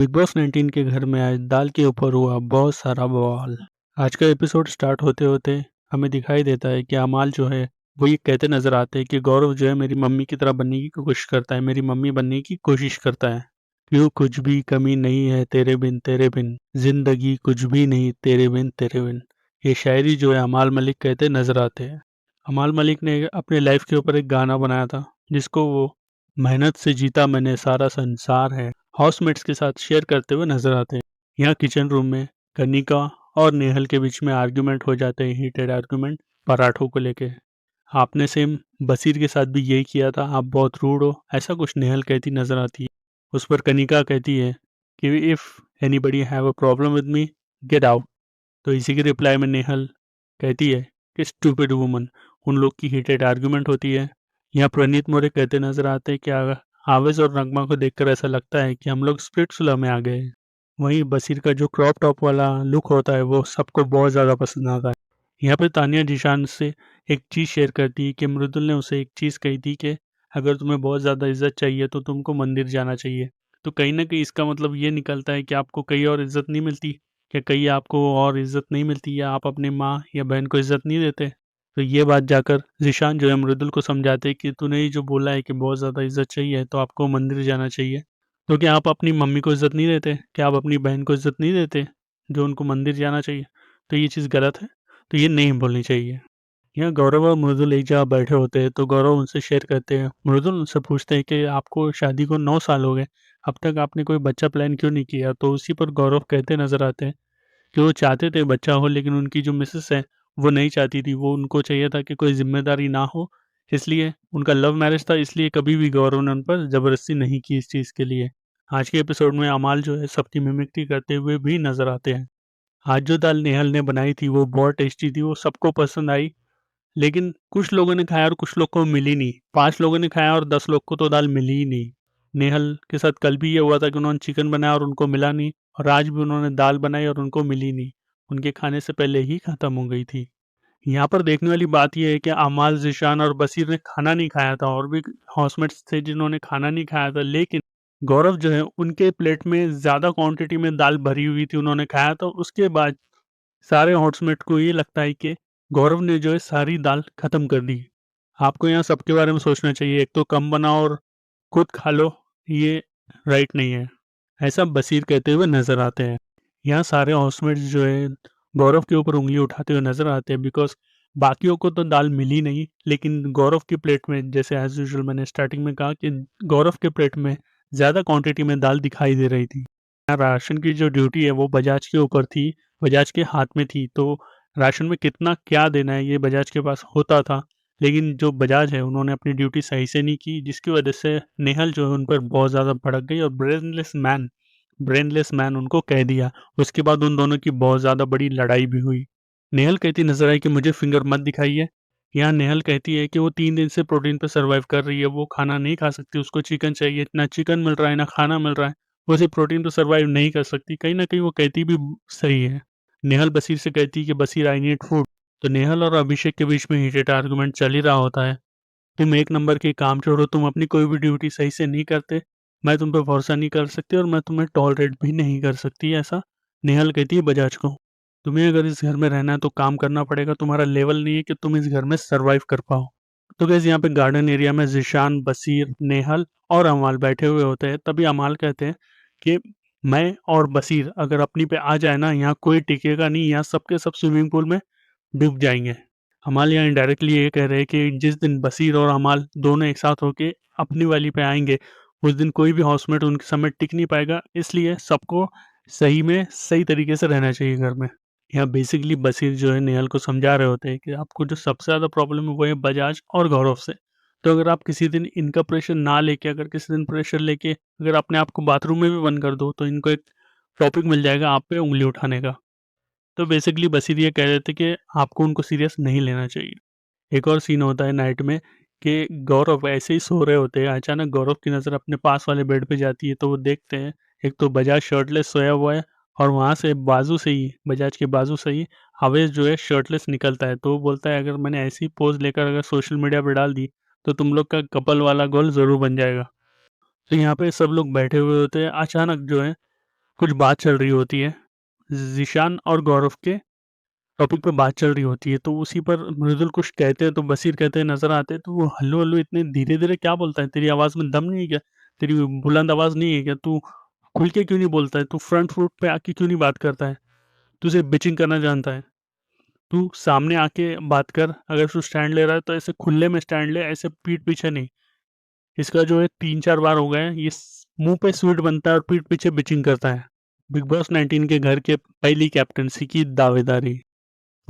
Big boss 19 के घर में आज दाल के ऊपर हुआ बहुत सारा बवाल। आज का एपिसोड स्टार्ट होते होते हमें दिखाई देता है कि अमाल जो है वो ये कहते नजर आते हैं कि गौरव जो है मेरी मम्मी की तरह बनने की कोशिश करता है, मेरी मम्मी बनने की कोशिश करता है। क्यों कुछ भी कमी नहीं है तेरे बिन जिंदगी कुछ भी नहीं तेरे बिन। ये शायरी जो है अमाल मलिक कहते नजर आते हैं। अमाल मलिक ने अपने लाइफ के ऊपर एक गाना बनाया था जिसको वो मेहनत से जीता मैंने सारा संसार है हाउसमेट्स के साथ शेयर करते हुए नजर आते हैं। यहाँ किचन रूम में कनिका और नेहल के बीच में आर्ग्यूमेंट हो जाते हैं, हीटेड आर्ग्यूमेंट पराठों को लेके। आपने सेम बसीर के साथ भी यही किया था, आप बहुत रूड हो, ऐसा कुछ नेहल कहती नजर आती है। उस पर कनिका कहती है कि if anybody have a problem with me get out. तो इसी की रिप्लाई में नेहल कहती है कि स्टूपिड वुमन। उन लोग की हीटेड आर्ग्यूमेंट होती है। यहाँ प्रणीत मोरे कहते नजर आते हैं कि आवेश और नगमा को देखकर ऐसा लगता है कि हम लोग स्प्लिट्सविला में आ गए हैं। वहीं बसीर का जो क्रॉप टॉप वाला लुक होता है वो सबको बहुत ज़्यादा पसंद आता है। यहाँ पे तानिया जीशान से एक चीज़ शेयर करती है कि मृदुल ने उसे एक चीज़ कही थी कि अगर तुम्हें बहुत ज़्यादा इज्जत चाहिए तो तुमको मंदिर जाना चाहिए। तो कहीं ना कहीं इसका मतलब ये निकलता है कि आपको कहीं और इज्जत नहीं मिलती, क्या कहीं आपको और इज्जत नहीं मिलती, या आप अपनी माँ या बहन को इज्जत नहीं देते। तो ये बात जाकर ज़ीशान जो है मृदुल को समझाते कि तूने ही जो बोला है कि बहुत ज़्यादा इज्जत चाहिए तो आपको मंदिर जाना चाहिए। तो क्या आप अपनी मम्मी को इज्जत नहीं देते? क्या आप अपनी बहन को इज्जत नहीं देते जो उनको मंदिर जाना चाहिए? तो ये चीज़ गलत है, तो ये नहीं बोलनी चाहिए। यहाँ गौरव और मृदुल एक जगह बैठे होते हैं तो गौरव उनसे शेयर करते हैं, मृदुल उनसे पूछते हैं कि आपको शादी को 9 साल हो गए, अब तक आपने कोई बच्चा प्लान क्यों नहीं किया? तो उसी पर गौरव कहते नजर आते हैं कि वो चाहते थे बच्चा हो, लेकिन उनकी जो मिसेस है वो नहीं चाहती थी। वो उनको चाहिए था कि कोई ज़िम्मेदारी ना हो, इसलिए उनका लव मैरिज था, इसलिए कभी भी गौरव ने उन पर ज़बरदस्ती नहीं की इस चीज़ के लिए। आज के एपिसोड में अमाल जो है सबकी मिमिक्री करते हुए भी नज़र आते हैं। आज जो दाल नेहल ने बनाई थी वो बहुत टेस्टी थी, वो सबको पसंद आई, लेकिन कुछ लोगों ने खाया और कुछ लोग को मिली नहीं। 5 लोगों ने खाया और 10 लोग को तो दाल मिली ही नहीं। नेहल के साथ कल भी ये हुआ था कि उन्होंने चिकन बनाया और उनको मिला नहीं, और आज भी उन्होंने दाल बनाई और उनको मिली नहीं। उनके खाने से पहले ही खत्म हो गई थी। यहाँ पर देखने वाली बात यह है कि अमाल, ज़ीशान और बसीर ने खाना नहीं खाया था, और भी हाउसमेट्स थे जिन्होंने खाना नहीं खाया था, लेकिन गौरव जो है उनके प्लेट में ज़्यादा क्वांटिटी में दाल भरी हुई थी, उन्होंने खाया था। उसके बाद सारे हॉटमेट को ये लगता है कि गौरव ने जो है सारी दाल खत्म कर दी। आपको यहाँ सबके बारे में सोचना चाहिए, एक तो कम बनाओ और खुद खा लो, ये राइट नहीं है, ऐसा बसीर कहते हुए नजर आते हैं। यहाँ सारे हाउसमेट्स जो है गौरव के ऊपर उंगली उठाते हुए नजर आते हैं, बिकॉज बाकियों को तो दाल मिली नहीं, लेकिन गौरव की प्लेट में, जैसे एज यूजुअल मैंने स्टार्टिंग में कहा कि गौरव के प्लेट में ज़्यादा क्वांटिटी में दाल दिखाई दे रही थी। यहाँ राशन की जो ड्यूटी है वो बजाज के ऊपर थी, बजाज के हाथ में थी, तो राशन में कितना क्या देना है ये बजाज के पास होता था। लेकिन जो बजाज है उन्होंने अपनी ड्यूटी सही से नहीं की, जिसकी वजह से नेहल जो है उन पर बहुत ज़्यादा भड़क गई और ब्रेनलेस मैन उनको कह दिया। उसके बाद उन दोनों की बहुत ज़्यादा बड़ी लड़ाई भी हुई। नेहल कहती नजर आई कि मुझे फिंगर मत दिखाइए। यहाँ नेहल कहती है कि वो 3 दिन से प्रोटीन पर सर्वाइव कर रही है, वो खाना नहीं खा सकती, उसको चिकन चाहिए, ना चिकन मिल रहा है ना खाना मिल रहा है, वो सिर्फ प्रोटीन पर सर्वाइव नहीं कर सकती। कहीं ना कहीं वो कहती भी सही है। नेहल बसीर से कहती है कि बसीर आई नीड फूड। तो नेहल और अभिषेक के बीच में हीटेड आर्गुमेंट चल ही रहा होता है। तुम एक नंबर के काम छोड़ो, तुम अपनी कोई भी ड्यूटी सही से नहीं करते, मैं तुम पे भरोसा नहीं कर सकती और मैं तुम्हें टॉलरेट भी नहीं कर सकती, ऐसा नेहल कहती है बजाज को। तुम्हें अगर इस घर में रहना है तो काम करना पड़ेगा, तुम्हारा लेवल नहीं है कि तुम इस घर में सर्वाइव कर पाओ। तो गैस यहाँ पे गार्डन एरिया में ज़ीशान, बसीर, नेहल और अमाल बैठे हुए होते हैं। तभी अमाल कहते हैं कि मैं और बसीर अगर अपनी पे आ जाए ना, यहाँ कोई टिकेगा नहीं, यहाँ सबके सब स्विमिंग पूल में डूब जाएंगे। अमाल यहाँ इनडायरेक्टली ये कह रहे हैं कि जिस दिन बसीर और अमाल दोनों एक साथ होके अपनी वाली पे आएंगे, उस दिन कोई भी हाउसमेट उनके समय टिक नहीं पाएगा, इसलिए सबको सही में सही तरीके से रहना चाहिए घर में। यहाँ बेसिकली बसीर जो है नेहल को समझा रहे होते हैं कि आपको जो सबसे ज़्यादा प्रॉब्लम है वो है बजाज और गौरव से। तो अगर आप किसी दिन इनका प्रेशर ना लेके, अगर किसी दिन प्रेशर लेके अगर अपने आप को बाथरूम में भी बंद कर दो, तो इनको एक टॉपिक मिल जाएगा आप पे उंगली उठाने का। तो बेसिकली बसीर ये कह रहे थे कि आपको उनको सीरियस नहीं लेना चाहिए। एक और सीन होता है नाइट में कि गौरव ऐसे ही सो रहे होते हैं, अचानक गौरव की नज़र अपने पास वाले बेड पे जाती है, तो वो देखते हैं एक तो बजाज शर्टलेस सोया हुआ है, और वहाँ से बाजू से ही, बजाज के बाजू से ही आवेश जो है शर्टलेस निकलता है। तो वो बोलता है अगर मैंने ऐसी पोज लेकर अगर सोशल मीडिया पर डाल दी तो तुम लोग का कपल वाला गोल ज़रूर बन जाएगा। तो यहाँ पे सब लोग बैठे हुए होते हैं, अचानक जो है कुछ बात चल रही होती है, ज़ीशान और गौरव के टॉपिक पे बात चल रही होती है, तो उसी पर मृदुल कुछ कहते हैं तो बशीर कहते नज़र आते हैं, तो वो हल्लू हल्लू इतने धीरे-धीरे क्या बोलता है, तेरी आवाज़ में दम नहीं है क्या? तेरी बुलंद आवाज़ नहीं है क्या? तू खुल के क्यों नहीं बोलता है? तू फ्रंट फुट पे आके क्यों नहीं बात करता है? तू सिर्फ बिचिंग करना जानता है। तू सामने आके बात कर, अगर तू स्टैंड ले रहा है तो ऐसे खुले में स्टैंड ले, ऐसे पीठ पीछे नहीं। इसका जो है 3-4 बार हो गए हैं, ये मुँह पे स्वीट बनता है और पीठ पीछे बिचिंग करता है। बिग बॉस 19 के घर के पहली कैप्टेंसी की दावेदारी।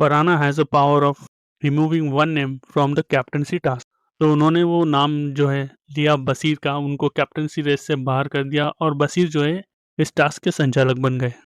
Farhana has a power of removing one name from the captaincy task. तो उन्होंने वो नाम जो है लिया बशीर का, उनको कैप्टेंसी रेस से बाहर कर दिया और बशीर जो है इस टास्क के संचालक बन गए।